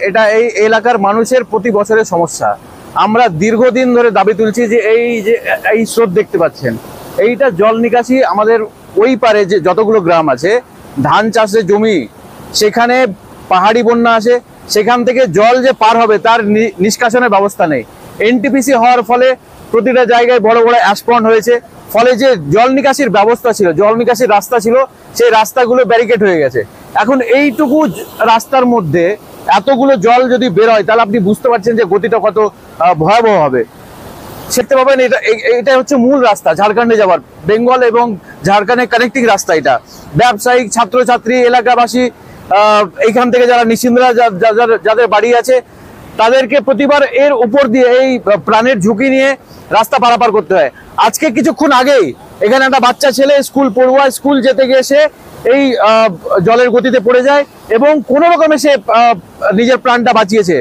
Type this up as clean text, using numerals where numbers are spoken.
এটা এই এলাকার মানুষের প্রতি বছরের সমস্যা। আমরা দীর্ঘদিন ধরে দাবি তুলছি যে এই স্রোত দেখতে পাচ্ছেন, এইটা জল নিকাশি আমাদের ওই পারে যে যতগুলো গ্রাম আছে, ধান চাষের জমি, সেখানে পাহাড়ি বন্যা আসে, সেখান থেকে জল যে পার হবে তার নিষ্কাশনের ব্যবস্থা নেই। এনটিপিসি হওয়ার ফলে প্রতিটা জায়গায় বড় বড় অ্যাসপন্ড হয়েছে, ফলে যে জল নিকাশির ব্যবস্থা ছিল, জল নিকাশির রাস্তা ছিল, সেই রাস্তাগুলো ব্যারিকেড হয়ে গেছে। এখন এইটুকু রাস্তার মধ্যে এতগুলো জল যদি বের হয়, তাহলে আপনি বুঝতে পারছেন যে গতিটা কত ভয়াবহ হবে। দেখতে পাবেন এটা হচ্ছে মূল রাস্তা ঝাড়খণ্ডে যাওয়ার, বেঙ্গল এবং ঝাড়খণ্ডের কানেক্টিং রাস্তা। এটা ব্যবসায়িক, ছাত্রছাত্রী, এলাকাবাসী, এইখান থেকে যারা নিশ্চিন্দরা যাদের বাড়ি আছে, তাদেরকে প্রতিবার এর উপর দিয়ে এই প্রাণের ঝুঁকি নিয়ে রাস্তা পারাপার করতে হয়। আজকে কিছুক্ষণ আগেই এখানে একটা বাচ্চা ছেলে স্কুল পড়ুয়া, স্কুল যেতে গিয়ে সে এই জলের গতিতে পড়ে যায় এবং কোনো রকমে সে নিজের প্রাণটা বাঁচিয়েছে।